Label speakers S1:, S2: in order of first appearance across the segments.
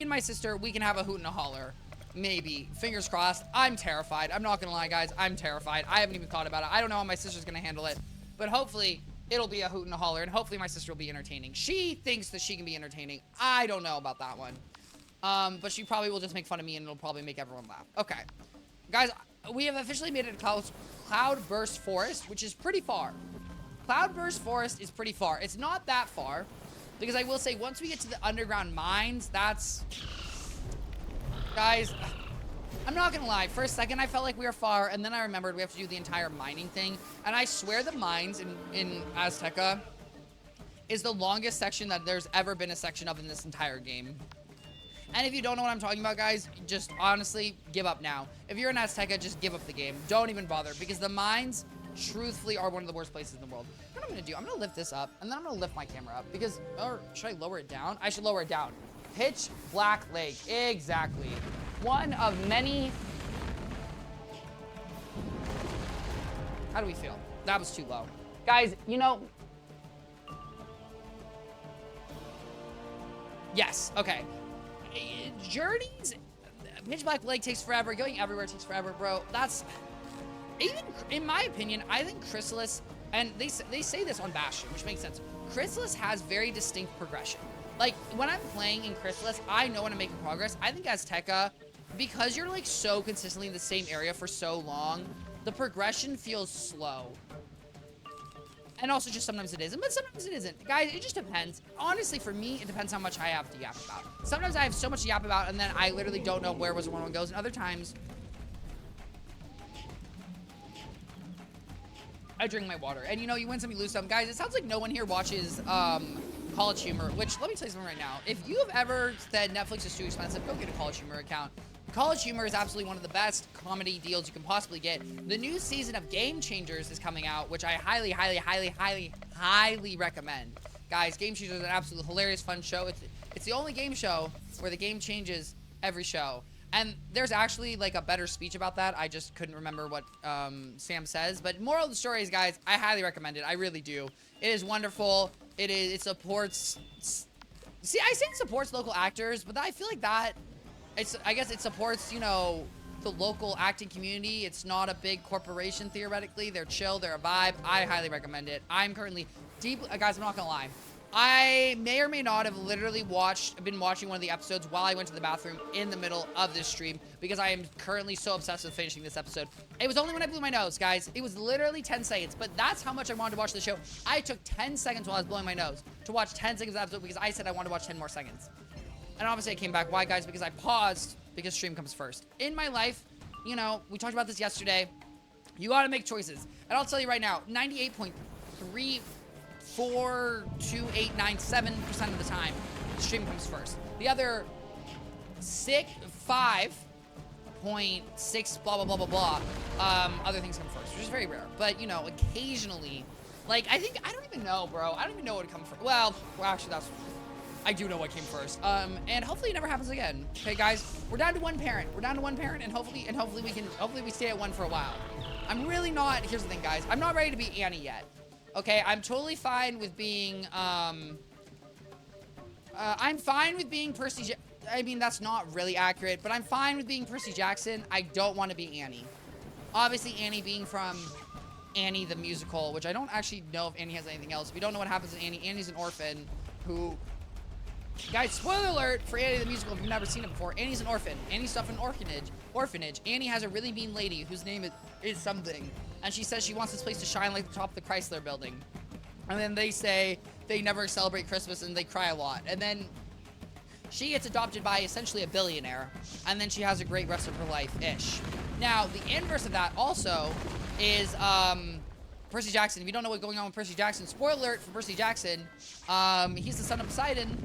S1: and my sister, we can have a hoot and a holler. Maybe. Fingers crossed. I'm terrified. I'm not gonna lie, guys. I'm terrified. I haven't even thought about it. I don't know how my sister's gonna handle it. But hopefully, it'll be a hoot and a holler, and hopefully my sister will be entertaining. She thinks that she can be entertaining. I don't know about that one. But she probably will just make fun of me, and it'll probably make everyone laugh. Okay. Guys, we have officially made it to Cloudburst Forest, which is pretty far. Cloudburst Forest is pretty far. It's not that far, because I will say, once we get to the underground mines, that's... Guys, I'm not gonna lie. For a second, I felt like we were far, and then I remembered we have to do the entire mining thing. And I swear the mines in Azteca is the longest section that there's ever been a section of in this entire game. And if you don't know what I'm talking about, guys, just honestly, give up now. If you're in Azteca, just give up the game. Don't even bother, because the mines, truthfully, are one of the worst places in the world. What I'm gonna do, I'm gonna lift this up, and then I'm gonna lift my camera up, because, or should I lower it down? I should lower it down. Pitch Black Lake, exactly. One of many... How do we feel? That was too low. Guys, you know... Yes, okay. Journeys, Pitch Black Lake takes forever. Going everywhere takes forever, bro. That's, even in my opinion, I think Chrysalis, and they say this on Bastion, which makes sense. Chrysalis has very distinct progression. Like, when I'm playing in Chrysalis, I know when I'm making progress. I think Azteca, because you're like so consistently in the same area for so long, the progression feels slow. And also just sometimes it isn't, but sometimes it isn't. Guys, it just depends. Honestly, for me, it depends how much I have to yap about. Sometimes I have so much to yap about, and then I literally don't know where Wizard101 goes. And other times, I drink my water. And you know, you win some, you lose some. Guys, it sounds like no one here watches College Humor, which, let me tell you something right now. If you have ever said Netflix is too expensive, go get a College Humor account. College Humor is absolutely one of the best comedy deals you can possibly get. The new season of Game Changers is coming out, which I highly, highly, highly, highly, highly recommend. Guys, Game Changers is an absolutely hilarious, fun show. It's the only game show where the game changes every show. And there's actually, like, a better speech about that. I just couldn't remember what Sam says. But moral of the story is, guys, I highly recommend it. I really do. It is wonderful. It supports... See, I say it supports local actors, but I feel like that... I guess it supports, you know, the local acting community. It's not a big corporation, theoretically. They're chill. They're a vibe. I highly recommend it. I'm currently deep... guys, I'm not gonna lie. I may or may not have literally been watching one of the episodes while I went to the bathroom in the middle of this stream, because I am currently so obsessed with finishing this episode. It was only when I blew my nose, guys. It was literally 10 seconds, but that's how much I wanted to watch the show. I took 10 seconds while I was blowing my nose to watch 10 seconds of the episode, because I said I wanted to watch 10 more seconds. And obviously I came back. Why, guys? Because I paused, because stream comes first. In my life, you know, we talked about this yesterday. You gotta make choices. And I'll tell you right now, 98.34289.7% of the time, stream comes first. The other 5.6 blah, blah, blah, blah, blah, other things come first, which is very rare. But, you know, occasionally, like, I don't even know, bro. I don't even know what would come first. Well, actually, I do know what came first. And hopefully it never happens again. Okay, guys, we're down to one parent. We're down to one parent, and hopefully we stay at one for a while. I'm really not, here's the thing, guys. I'm not ready to be Annie yet. Okay, I'm totally fine with being, I'm fine with being Percy I mean, that's not really accurate, but I'm fine with being Percy Jackson. I don't want to be Annie. Obviously, Annie being from Annie the musical, which I don't actually know if Annie has anything else. If you don't know what happens to Annie, Annie's an orphan who... Guys, spoiler alert for Annie the musical if you've never seen it before. Annie's an orphan. Annie's stuff in orphanage. Annie has a really mean lady whose name is something. And she says she wants this place to shine like the top of the Chrysler building. And then they say they never celebrate Christmas and they cry a lot. And then she gets adopted by essentially a billionaire. And then she has a great rest of her life-ish. Now, the inverse of that also is Percy Jackson. If you don't know what's going on with Percy Jackson, spoiler alert for Percy Jackson. He's the son of Poseidon.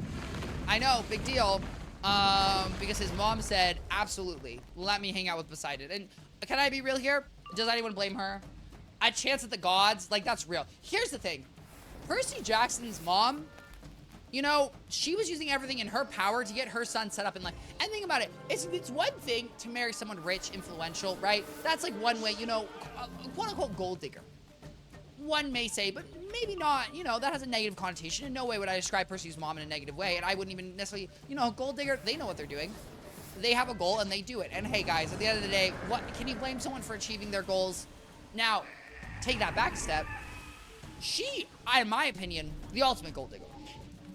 S1: I know, big deal. Because his mom said, absolutely, let me hang out with Poseidon. And can I be real here? Does anyone blame her? A chance at the gods? Like, that's real. Here's the thing. Percy Jackson's mom, you know, she was using everything in her power to get her son set up in life. And think about it. It's one thing to marry someone rich, influential, right? That's like one way, you know, quote-unquote gold digger. one may say, but maybe not, you know, that has a negative connotation. In no way would I describe Percy's mom in a negative way, and I wouldn't even necessarily, you know, Gold Digger, they know what they're doing. They have a goal and they do it. And hey guys, at the end of the day, what can you blame someone for achieving their goals? Now, take that back a step. She, in my opinion, the ultimate gold digger.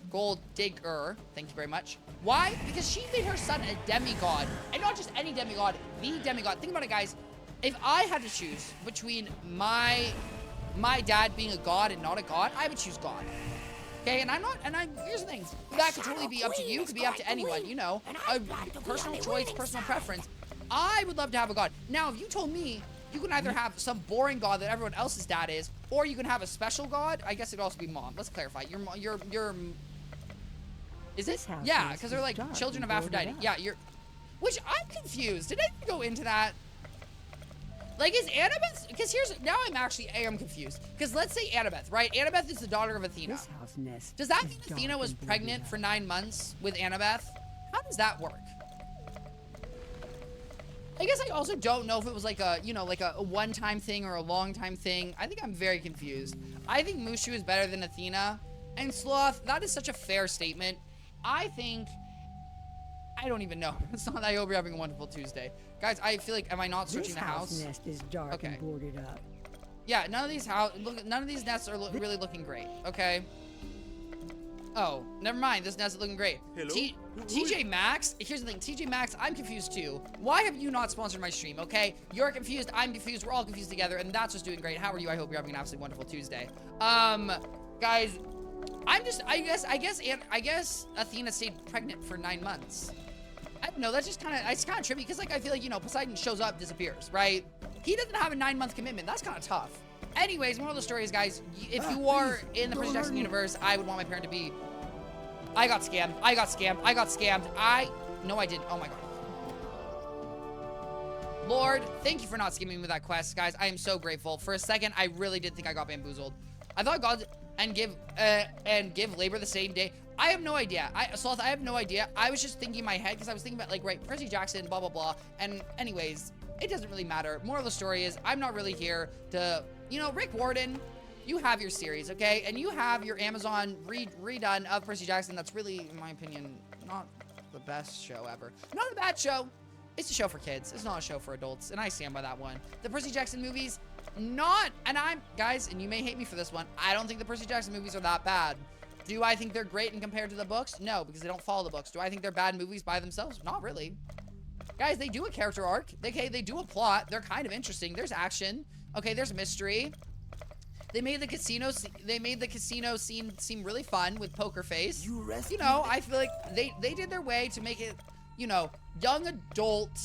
S1: Gold digger, thank you very much. Why? Because she made her son a demigod. And not just any demigod, the demigod. Think about it, guys. If I had to choose between my dad being a god and not a god, I would choose God. Okay, and here's the thing. That could totally be up to you, could be up to anyone, you know. A personal choice, personal preference. I would love to have a god. Now, if you told me you can either have some boring god that everyone else's dad is, or you can have a special god, I guess it'd also be mom. Let's clarify. Your is it? Yeah, because they're like children of Aphrodite. Yeah, which I'm confused. Did I go into that? Like, is Annabeth, because now I am confused. Because let's say Annabeth, right? Annabeth is the daughter of Athena. Does that mean Athena was pregnant for 9 months with Annabeth? How does that work? I guess I also don't know if it was like a, you know, like a one-time thing or a long-time thing. I think I'm very confused. I think Mushu is better than Athena. And Sloth, that is such a fair statement. I don't even know. It's not. I hope you're having a wonderful Tuesday. Guys, I feel like, am I not searching the house?
S2: This nest is dark and boarded up.
S1: Yeah, none of these nests are really looking great, okay? Oh, never mind. This nest is looking great.
S3: Hello?
S1: TJ Maxx, here's the thing. TJ Maxx, I'm confused too. Why have you not sponsored my stream, okay? You're confused, I'm confused, we're all confused together, and that's just doing great. How are you? I hope you're having an absolutely wonderful Tuesday. Guys, I guess Athena stayed pregnant for 9 months. I don't know, that's just it's kind of trippy, because, like, I feel like, you know, Poseidon shows up, disappears, right? He doesn't have a 9-month commitment. That's kind of tough. Anyways, moral of the story is, guys, if you are in the Percy Jackson universe, I would want my parent to be, I got scammed. No, I didn't. Oh, my God. Lord, thank you for not skimming me with that quest, guys. I am so grateful. For a second, I really did think I got bamboozled. I thought God and give labor the same day. I have no idea. Sloth, I have no idea. I was just thinking in my head because I was thinking about, like, right, Percy Jackson, blah, blah, blah. And anyways, it doesn't really matter. Moral of the story is I'm not really here to, you know, Rick Warden, you have your series, okay? And you have your Amazon redone of Percy Jackson. That's really, in my opinion, not the best show ever. Not a bad show. It's a show for kids. It's not a show for adults. And I stand by that one. The Percy Jackson movies, guys, and you may hate me for this one, I don't think the Percy Jackson movies are that bad. Do I think they're great and compared to the books? No, because they don't follow the books. Do I think they're bad movies by themselves? Not really. Guys, they do a character arc. They do a plot. They're kind of interesting. There's action. Okay, there's mystery. They made the casino scene seem really fun with Poker Face. You know, I feel like they did their way to make it, you know, young adult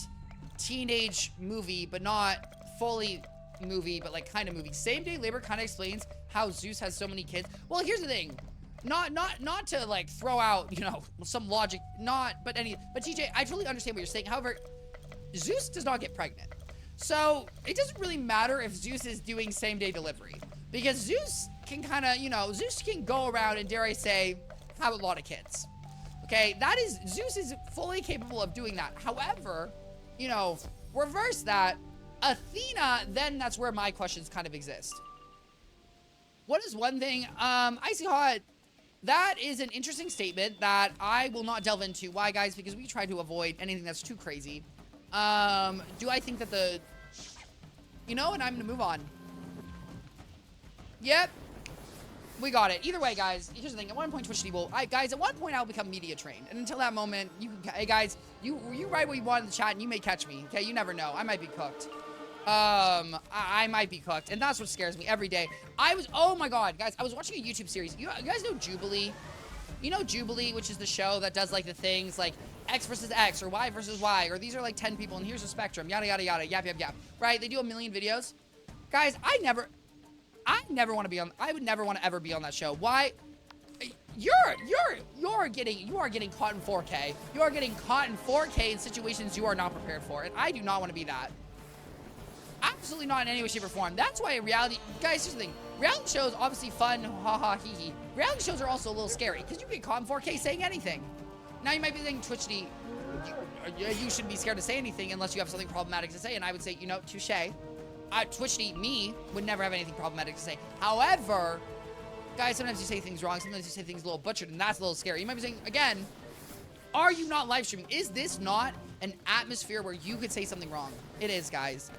S1: teenage movie, but not fully movie, but like kind of movie. Same Day Labor kind of explains how Zeus has so many kids. Well, here's the thing. Not to like throw out, you know, some logic, but TJ, I totally understand what you're saying. However, Zeus does not get pregnant. So it doesn't really matter if Zeus is doing same day delivery, because Zeus can kind of, you know, Zeus can go around and, dare I say, have a lot of kids. Okay, Zeus is fully capable of doing that. However, you know, reverse that, Athena, then that's where my questions kind of exist. What is one thing, Icy Hot, that is an interesting statement that I will not delve into. Why, guys? Because we try to avoid anything that's too crazy. Do I think that you know, and I'm gonna move on. Yep. We got it. Either way, guys, here's the thing. At one point, Twichty will, guys, at one point, I'll become media trained. And until that moment, hey, guys, you write what you want in the chat, and you may catch me, okay? You never know. I might be cooked. I might be cooked, and that's what scares me every day. Oh my God, guys, I was watching a YouTube series. You guys know Jubilee? You know Jubilee, which is the show that does, like, the things like X versus X or Y versus Y, or these are like 10 people and here's a spectrum, yada, yada, yada, yap, yap, yap, right? They do 1 million videos. Guys, I never want to be on, I would never want to ever be on that show. Why? You are getting caught in 4K. You are getting caught in 4K in situations you are not prepared for, and I do not want to be that. Absolutely not in any way, shape, or form. That's why guys, here's the thing. Reality shows, obviously fun, haha, hee hee. Reality shows are also a little scary, because you get caught in 4K saying anything. Now you might be thinking, Twichty, you shouldn't be scared to say anything unless you have something problematic to say, and I would say, you know, touche. Twichty, me, would never have anything problematic to say. However, guys, sometimes you say things wrong. Sometimes you say things a little butchered, and that's a little scary. You might be saying, again, are you not live streaming? Is this not an atmosphere where you could say something wrong? It is, guys.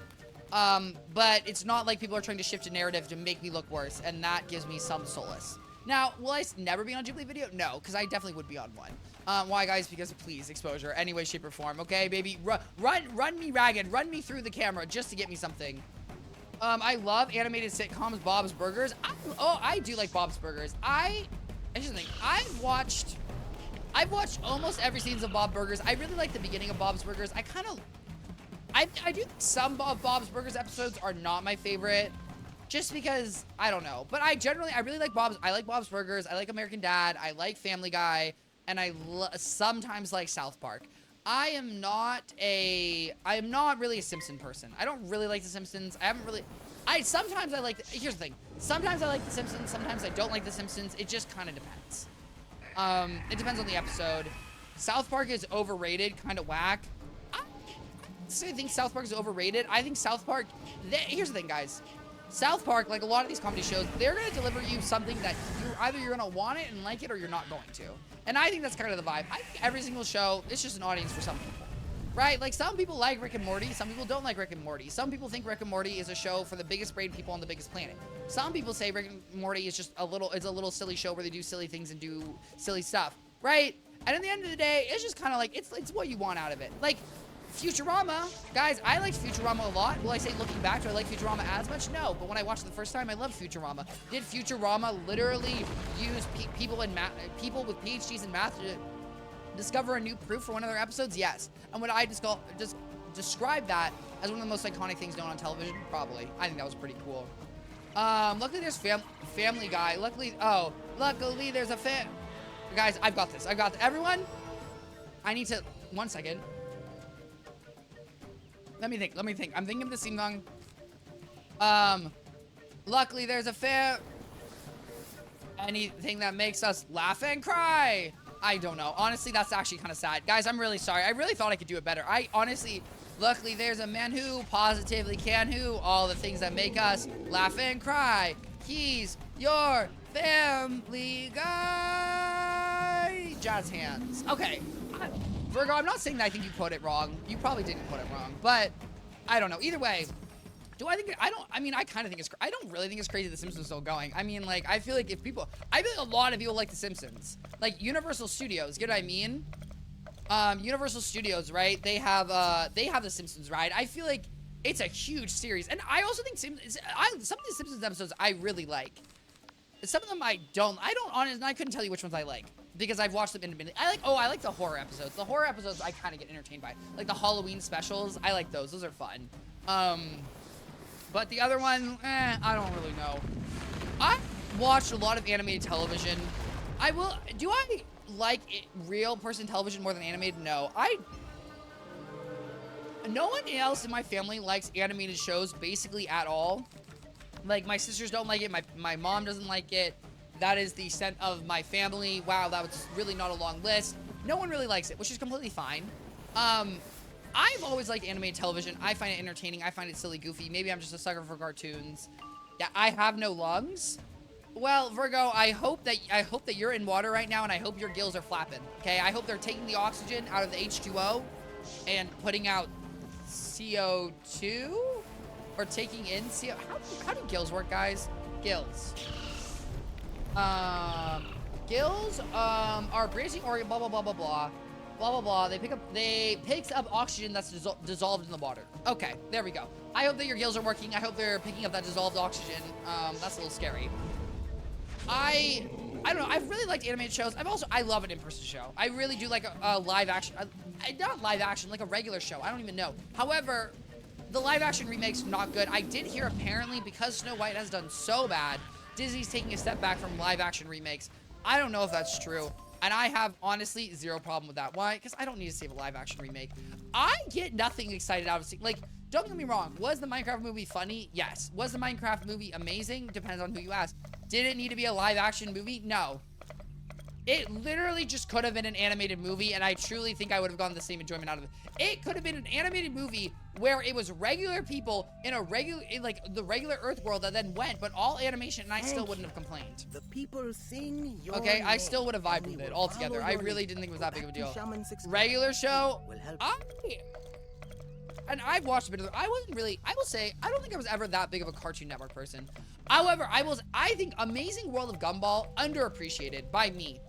S1: But it's not like people are trying to shift a narrative to make me look worse, and that gives me some solace. Now, will I never be on a Jubilee video? No, because I definitely would be on one. Why, guys? Because please, exposure, any way, shape, or form. Okay, baby, run me ragged, run me through the camera just to get me something. I love animated sitcoms, Bob's Burgers. I do like Bob's Burgers. Here's the thing. I've watched almost every season of Bob's Burgers. I really like the beginning of Bob's Burgers. I do think some of Bob's Burgers episodes are not my favorite. Just because, I don't know. But I really like I like Bob's Burgers. I like American Dad. I like Family Guy. And I sometimes like South Park. I am not really a Simpson person. I don't really like The Simpsons. Sometimes I like, here's the thing. Sometimes I like The Simpsons. Sometimes I don't like The Simpsons. It just kind of depends. It depends on the episode. South Park is overrated, kind of whack. I think South Park is overrated. I think South Park, here's the thing, guys. South Park, like a lot of these comedy shows, they're going to deliver you something that you're going to want it and like it, or you're not going to. And I think that's kind of the vibe. I think every single show, it's just an audience for some people, right? Like, some people like Rick and Morty. Some people don't like Rick and Morty. Some people think Rick and Morty is a show for the biggest brain people on the biggest planet. Some people say Rick and Morty is just a little silly show where they do silly things and do silly stuff, right? And at the end of the day, it's just kind of like, it's what you want out of it. Like, Futurama, guys, I liked Futurama a lot. Will I say, looking back, do I like Futurama as much? No, but when I watched it the first time, I loved Futurama. Did Futurama literally use people with PhDs in math to discover a new proof for one of their episodes? Yes. And would I just describe that as one of the most iconic things known on television? Probably. I think that was pretty cool. Luckily there's Family Guy. Luckily there's a Guys, I've got this. Everyone, I need to, 1 second. Let me think. I'm thinking of the theme song. Luckily there's anything that makes us laugh and cry. I don't know. Honestly, that's actually kind of sad. Guys, I'm really sorry. I really thought I could do it better. Luckily there's a man who positively can who all the things that make us laugh and cry. He's your family guy. Jazz hands. Okay. Virgo, I'm not saying that I think you quote it wrong. You probably didn't quote it wrong, but I don't know. Either way, I don't really think it's crazy The Simpsons is still going. I mean, like, I feel like a lot of people like The Simpsons. Like, Universal Studios, get what I mean? Universal Studios, right? They have The Simpsons, right? I feel like it's a huge series. And I also think some of the Simpsons episodes I really like. Some of them I couldn't tell you which ones I like, because I've watched them independently. I like the horror episodes. The horror episodes I kind of get entertained by. Like the Halloween specials, I like those. Those are fun. But the other one, I don't really know. I watched a lot of animated television. Do I like real person television more than animated? No. No one else in my family likes animated shows basically at all. Like, my sisters don't like it. My mom doesn't like it. That is the extent of my family. Wow, that was really not a long list. No one really likes it, which is completely fine. I've always liked animated television. I find it entertaining. I find it silly, goofy. Maybe I'm just a sucker for cartoons. Yeah, I have no lungs. Well, Virgo, I hope that you're in water right now, and I hope your gills are flapping. Okay, I hope they're taking the oxygen out of the H2O and putting out CO2. Or taking in CO. How do gills work, guys? Gills. Gills are branching organ. Blah blah blah blah blah. Blah blah blah. They picks up oxygen that's dissolved in the water. Okay, there we go. I hope that your gills are working. I hope they're picking up that dissolved oxygen. That's a little scary. I don't know. I've really liked animated shows. I love an in-person show. I really do like a live action. Not live action, like a regular show. I don't even know. However, the live action remake's not good. I did hear apparently because Snow White has done so bad, Disney's taking a step back from live action remakes. I don't know if that's true. And I have honestly zero problem with that. Why? Because I don't need to save a live action remake. I get nothing excited out of seeing, like, don't get me wrong. Was the Minecraft movie funny? Yes. Was the Minecraft movie amazing? Depends on who you ask. Did it need to be a live action movie? No. It literally just could have been an animated movie, and I truly think I would have gotten the same enjoyment out of it. It could have been an animated movie where it was regular people in like the regular Earth world that then went, but all animation, and I still wouldn't have complained.
S3: The people sing your
S1: Okay, I
S3: name,
S1: still would have vibed with it altogether. I really didn't think it was that big of a deal. Regular show, and I've watched a bit of it. I will say, I don't think I was ever that big of a Cartoon Network person. However, I think Amazing World of Gumball, underappreciated by me.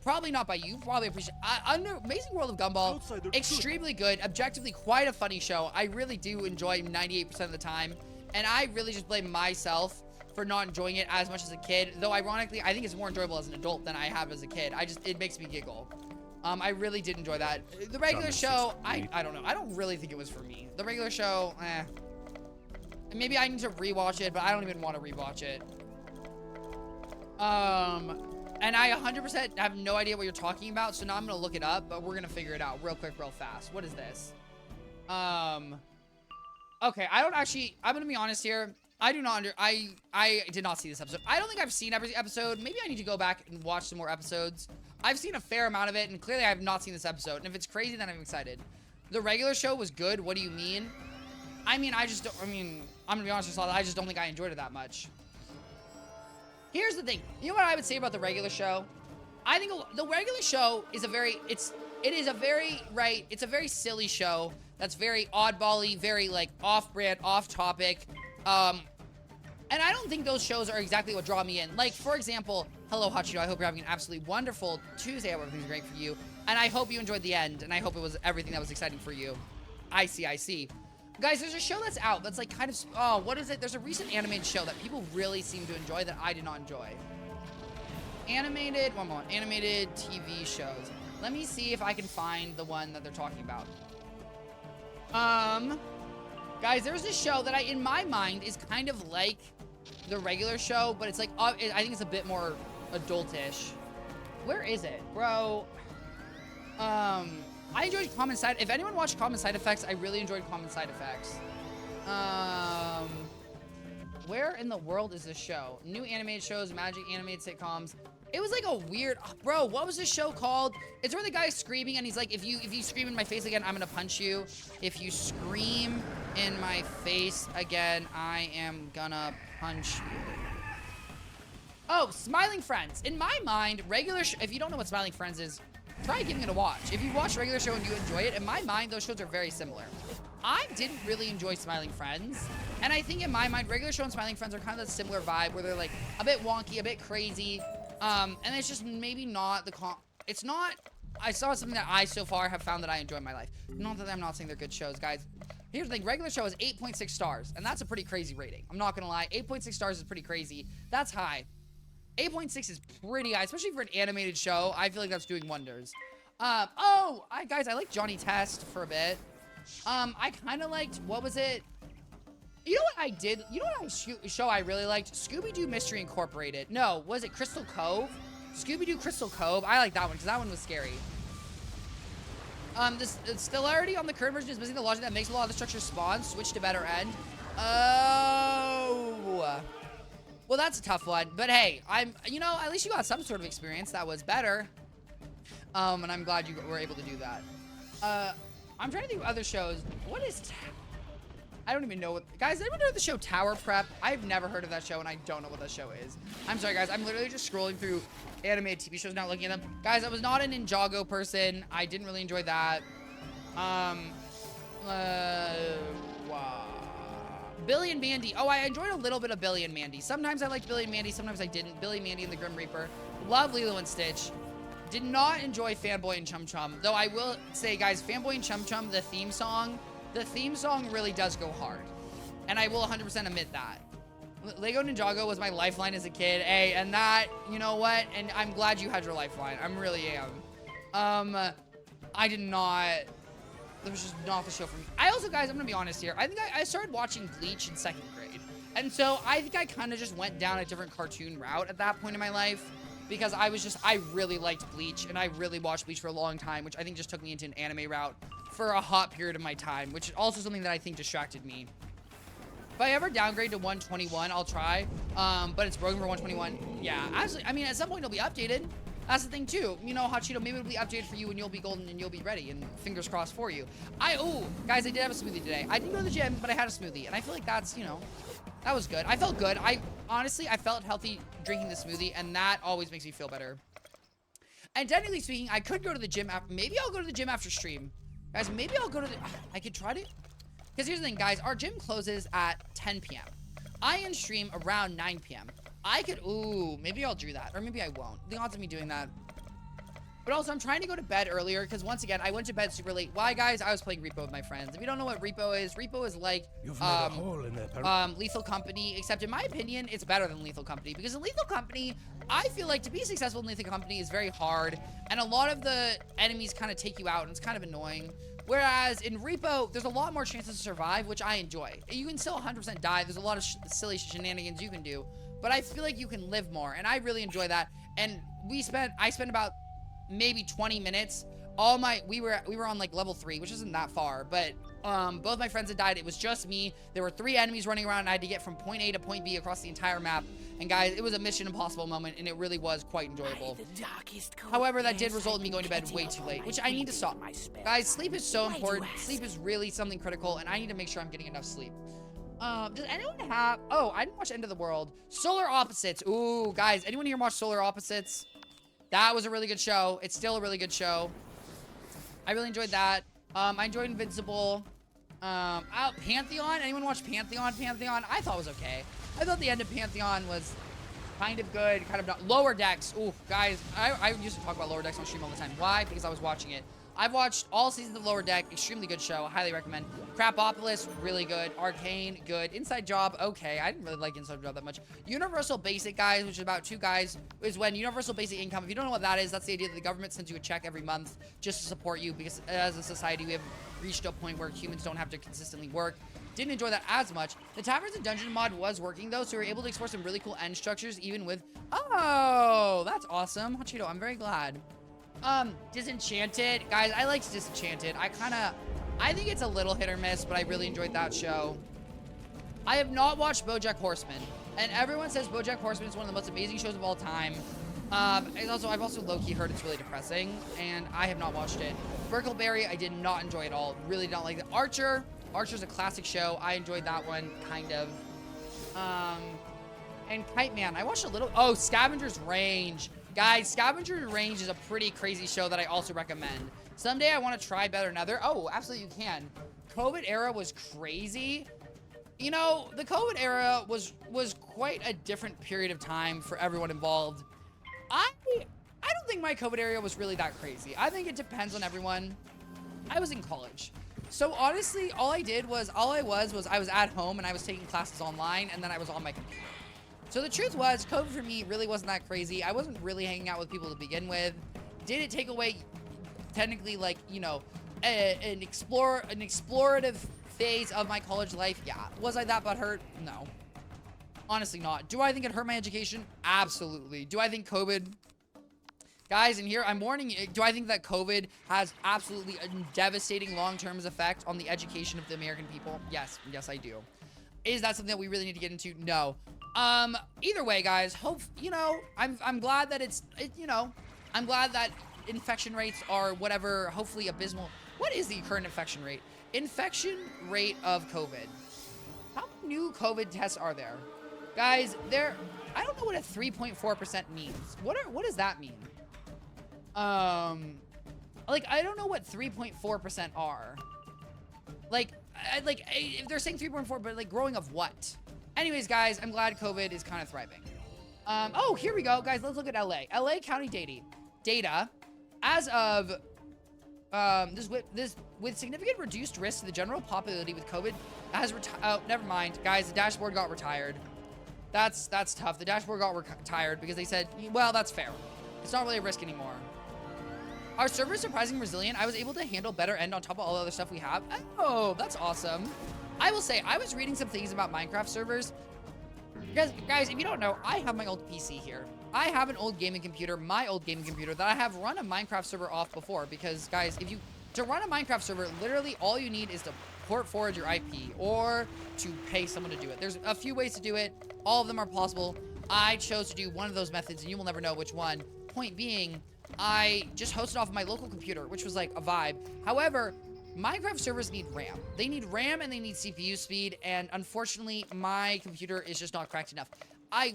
S1: Probably not by you, probably appreciate. Amazing World of Gumball, extremely good, objectively quite a funny show. I really do enjoy 98% of the time, and I really just blame myself for not enjoying it as much as a kid. Though ironically, I think it's more enjoyable as an adult than I have as a kid. It makes me giggle. I really did enjoy that. The regular show, I don't know. I don't really think it was for me. The regular show, maybe I need to rewatch it, but I don't even want to rewatch it. And I 100% have no idea what you're talking about, so now I'm gonna look it up, but we're gonna figure it out real quick, real fast. What is this? Okay, I'm gonna be honest here. I did not see this episode. I don't think I've seen every episode. Maybe I need to go back and watch some more episodes. I've seen a fair amount of it, and clearly I have not seen this episode. And if it's crazy, then I'm excited. The regular show was good. What do you mean? I'm gonna be honest with you, I just don't think I enjoyed it that much. Here's the thing. You know what I would say about the regular show? I think the regular show is it's a very silly show that's very oddball-y, very like off-brand, off-topic. And I don't think those shows are exactly what draw me in. Like, for example, hello, Hachiro. I hope you're having an absolutely wonderful Tuesday. I hope everything's great for you. And I hope you enjoyed the end, and I hope it was everything that was exciting for you. I see. Guys, there's a show that's out that's like kind of, oh, what is it? There's a recent animated show that people really seem to enjoy that I did not enjoy. Animated TV shows. Let me see if I can find the one that they're talking about. Guys, there's this show that in my mind is kind of like the regular show, but it's like, I think it's a bit more adultish. Where is it, bro? I enjoyed Common Side. If anyone watched Common Side Effects, I really enjoyed Common Side Effects. Where in the world is this show? New animated shows, magic animated sitcoms. It was like a weird, bro, what was this show called? It's where the guy's screaming and he's like, if you scream in my face again, I'm gonna punch you. If you scream in my face again, I am gonna punch you. Oh, Smiling Friends. In my mind, if you don't know what Smiling Friends is, try giving it a watch. If you watch regular show and you enjoy it, in my mind, those shows are very similar. I didn't really enjoy Smiling Friends, and I think in my mind, regular show and Smiling Friends are kind of a similar vibe, where they're like a bit wonky, a bit crazy, and it's just maybe not it's not. I saw something that I so far have found that I enjoy in my life. Not that I'm not saying they're good shows, guys. Here's the thing: regular show is 8.6 stars, and that's a pretty crazy rating. I'm not gonna lie, 8.6 stars is pretty crazy. That's high. 8.6 is pretty high, especially for an animated show. I feel like that's doing wonders. Guys, I liked Johnny Test for a bit. I kind of liked, what was it? You know what I did? You know what show I really liked? Scooby-Doo Mystery Incorporated. No, was it Crystal Cove? Scooby-Doo Crystal Cove. I like that one because that one was scary. The similarity on the current version is missing the logic that makes a lot of the structure spawn. Switch to better end. Oh. Well, that's a tough one, but hey, at least you got some sort of experience that was better. And I'm glad you were able to do that. I'm trying to think of other shows. What is, I don't even know what, guys, anyone know the show Tower Prep? I've never heard of that show, and I don't know what that show is. I'm sorry, guys, I'm literally just scrolling through animated TV shows, not looking at them. Guys, I was not a Ninjago person. I didn't really enjoy that. Wow. Billy and Mandy. Oh, I enjoyed a little bit of Billy and Mandy. Sometimes I liked Billy and Mandy, sometimes I didn't. Billy, Mandy, and the Grim Reaper. Love Lilo and Stitch. Did not enjoy Fanboy and Chum Chum. Though I will say, guys, Fanboy and Chum Chum, the theme song really does go hard. And I will 100% admit that. Lego Ninjago was my lifeline as a kid. Hey, and that, you know what? And I'm glad you had your lifeline. I really am. I did not... That was just not the show for me. I also, guys, I'm gonna be honest here. I think I started watching Bleach in 2nd grade. And so I think I kind of just went down a different cartoon route at that point in my life. Because I really liked Bleach. And I really watched Bleach for a long time. Which I think just took me into an anime route for a hot period of my time. Which is also something that I think distracted me. If I ever downgrade to 121, I'll try. But it's broken for 121. Yeah, actually, I mean, at some point it'll be updated. That's the thing too. You know, Hot Cheeto, maybe it'll be updated for you and you'll be golden and you'll be ready, and fingers crossed for you. Guys, I did have a smoothie today. I didn't go to the gym, but I had a smoothie, and I feel like that's, you know, that was good. I felt good. Honestly, I felt healthy drinking the smoothie, and that always makes me feel better. And technically speaking, I could go to the gym after, maybe I'll go to the gym after stream. Guys, maybe I'll go to the, I could try to, because here's the thing, guys, our gym closes at 10 p.m. I end stream around 9 p.m. I could, maybe I'll do that, or maybe I won't. The odds of me doing that. But also, I'm trying to go to bed earlier, because once again, I went to bed super late. Why, guys? I was playing Repo with my friends. If you don't know what Repo is like, Lethal Company, except in my opinion, it's better than Lethal Company, because in Lethal Company, I feel like to be successful in Lethal Company is very hard, and a lot of the enemies kind of take you out, and it's kind of annoying. Whereas in Repo, there's a lot more chances to survive, which I enjoy. You can still 100% die. There's a lot of silly shenanigans you can do, but I feel like you can live more, and I really enjoy that. And I spent about maybe 20 minutes. We were on like level 3, which isn't that far, but both my friends had died. It was just me. There were 3 enemies running around, and I had to get from point A to point B across the entire map. And guys, it was a Mission Impossible moment, and it really was quite enjoyable. However, that did result in me going to bed way too late, which I need to stop. Guys, sleep is so important. Sleep is really something critical, and I need to make sure I'm getting enough sleep. Does anyone have, I didn't watch End of the World. Solar Opposites. Ooh, guys, anyone here watch Solar Opposites? That was a really good show. It's still a really good show. I really enjoyed that. I enjoyed Invincible. Pantheon. Anyone watch Pantheon? Pantheon, I thought was okay. I thought the end of Pantheon was kind of good, kind of not. Lower Decks. Ooh, guys, I used to talk about Lower Decks on stream all the time. Why? Because I was watching it. I've watched all seasons of Lower Deck. Extremely good show. Highly recommend. Crapopolis, really good. Arcane, good. Inside Job, okay. I didn't really like Inside Job that much. Universal Basic, guys, which is about 2 guys, is when Universal Basic Income, if you don't know what that is, that's the idea that the government sends you a check every month just to support you, because as a society, we have reached a point where humans don't have to consistently work. Didn't enjoy that as much. The Taverns and Dungeon mod was working, though, so we were able to explore some really cool end structures, even with... Oh, that's awesome. Hot Cheeto, I'm very glad. Disenchanted. Guys, I liked Disenchanted. I think it's a little hit or miss, but I really enjoyed that show. I have not watched BoJack Horseman, and everyone says BoJack Horseman is one of the most amazing shows of all time. I've also low-key heard it's really depressing, and I have not watched it. Burkleberry, I did not enjoy at all. Really don't like it. Archer's a classic show. I enjoyed that one, kind of. And Kite Man, I watched a little. Oh, Scavenger's Range. Guys, Scavenger's Range is a pretty crazy show that I also recommend. Someday I want to try Better Than Other. Oh, absolutely you can. COVID era was crazy. You know, the COVID era was quite a different period of time for everyone involved. I don't think my COVID era was really that crazy. I think it depends on everyone. I was in college. So honestly, all I was at home and I was taking classes online, and then I was on my computer. So the truth was, COVID for me really wasn't that crazy. I wasn't really hanging out with people to begin with. Did it take away, technically, like, you know, an explorative phase of my college life? Yeah. Was I that butthurt? No. Honestly not. Do I think it hurt my education? Absolutely. Do I think COVID... Guys, and here I'm warning you, do I think that COVID has absolutely a devastating long-term effect on the education of the American people? Yes. Yes, I do. Is that something that we really need to get into? No. Either way, guys, I'm glad that I'm glad that infection rates are whatever, hopefully abysmal. What is the current infection rate? Infection rate of COVID. How many new COVID tests are there? Guys, I don't know what a 3.4% means. What does that mean? Like, I don't know what 3.4% are. Like, if they're saying 3.4, but like growing of what? Anyways, guys, I'm glad COVID is kind of thriving. Oh, here we go, guys. Let's look at LA. LA County data as of with significant reduced risk to the general population with COVID has oh, never mind, guys. The dashboard got retired. That's tough. The dashboard got retired because they said, well, that's fair. It's not really a risk anymore. Our server is surprisingly resilient. I was able to handle better end on top of all the other stuff we have. Oh, that's awesome. I will say, I was reading some things about Minecraft servers. Guys, if you don't know, I have my old PC here. I have an old gaming computer, my old gaming computer, that I have run a Minecraft server off before. Because, guys, to run a Minecraft server, literally all you need is to port forward your IP or to pay someone to do it. There's a few ways to do it. All of them are possible. I chose to do one of those methods, and you will never know which one. point being, I just hosted off of my local computer, which was like a vibe. However, Minecraft servers need RAM. They need RAM and they need CPU speed, and unfortunately, my computer is just not cracked enough. I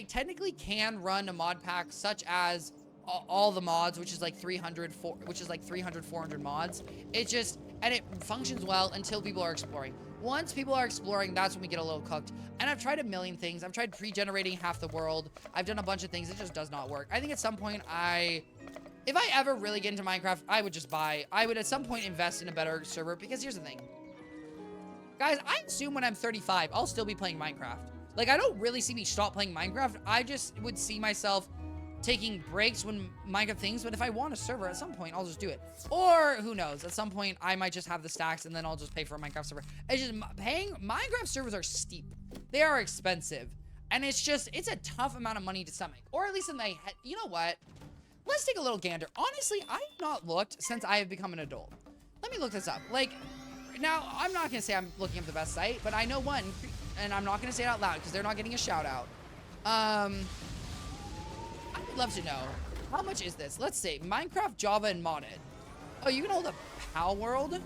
S1: technically can run a mod pack such as all the mods, which is like 300, 400 mods. And it functions well until people are exploring. Once people are exploring, that's when we get a little cooked. And I've tried a million things. I've tried pre-generating half the world. I've done a bunch of things. It just does not work. I think at some point if I ever really get into Minecraft, I would at some point invest in a better server, because here's the thing. Guys, I assume when I'm 35, I'll still be playing Minecraft. Like, I don't really see me stop playing Minecraft. I just would see myself taking breaks when Minecraft things, but if I want a server at some point, I'll just do it. Or who knows, at some point I might just have the stacks and then I'll just pay for a Minecraft server. It's just Minecraft servers are steep. They are expensive. And it's a tough amount of money to stomach. Or at least in my head. You know what? Let's take a little gander. Honestly, I have not looked since I have become an adult. Let me look this up. Like, now, I'm not gonna say I'm looking up the best site, but I know one, and I'm not gonna say it out loud because they're not getting a shout out. I would love to know, how much is this? Let's see, Minecraft, Java, and modded. Oh, you can hold a PAL world?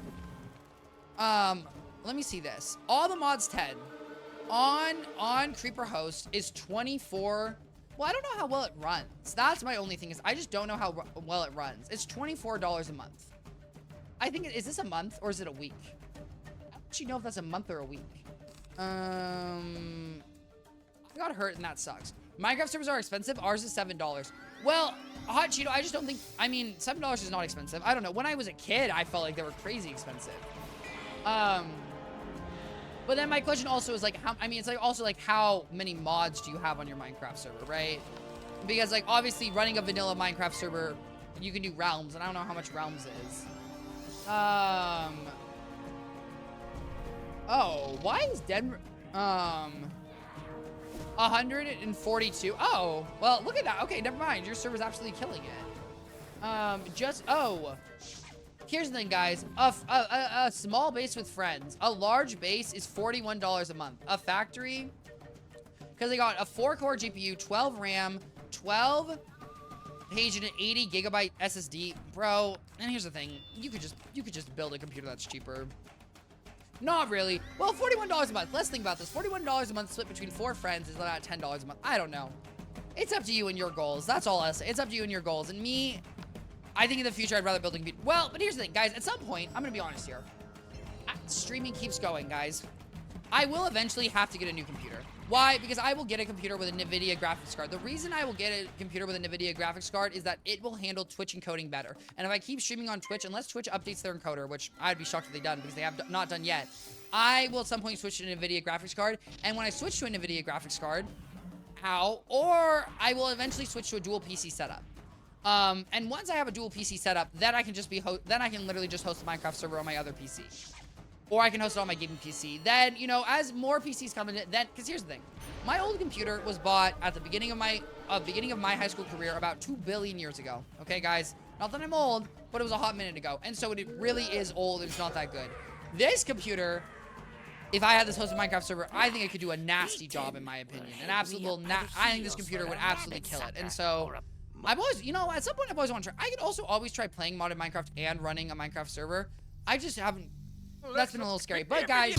S1: Let me see this. All the mods 10. On Creeper Host is 24. Well, I don't know how well it runs. That's my only thing, is I just don't know how well it runs. It's $24 a month. I think, is this a month or is it a week? I don't actually know if that's a month or a week. I got hurt and that sucks. Minecraft servers are expensive. Ours is $7. Well, Hot Cheeto, I just don't think, I mean, $7 is not expensive. I don't know. When I was a kid, I felt like they were crazy expensive. But then my question also is like, it's like also like how many mods do you have on your Minecraft server, right? Because like obviously running a vanilla Minecraft server, you can do realms, and I don't know how much realms is. Oh, why is Denver 142? Oh, well, look at that. Okay, never mind. Your server's absolutely killing it. Here's the thing, guys. A small base with friends. A large base is $41 a month. A factory, because they got a 4-core GPU, 12 RAM, 12 page and an 80 gigabyte SSD, bro. And here's the thing: you could just build a computer that's cheaper. Not really. Well, $41 a month. Let's think about this. $41 a month split between 4 friends is about $10 a month. I don't know. It's up to you and your goals. That's all I'll say. It's up to you and your goals. And me, I think in the future, I'd rather build a computer. Well, but here's the thing, guys. At some point, I'm going to be honest here. Streaming keeps going, guys. I will eventually have to get a new computer. Why? Because I will get a computer with a Nividea graphics card. The reason I will get a computer with a Nividea graphics card is that it will handle Twitch encoding better. And if I keep streaming on Twitch, unless Twitch updates their encoder, which I'd be shocked if they done because they have not done yet, I will at some point switch to a Nividea graphics card. And when I switch to a Nividea graphics card, or I will eventually switch to a dual PC setup. And once I have a dual PC setup, then I can literally just host a Minecraft server on my other PC. Or I can host it on my gaming PC. Then, you know, as more PCs come in, then, because here's the thing. My old computer was bought at the beginning of my high school career about 2 billion years ago. Okay, guys? Not that I'm old, but it was a hot minute ago. And so it really is old. It's not that good. This computer, if I had this hosted Minecraft server, I think it could do a nasty job, in my opinion. An absolute little I think this computer would absolutely kill it. And so I've always, you know, at some point I've always wanted to try. I could also always try playing modded Minecraft and running a Minecraft server. I just haven't. That's been a little scary. But guys,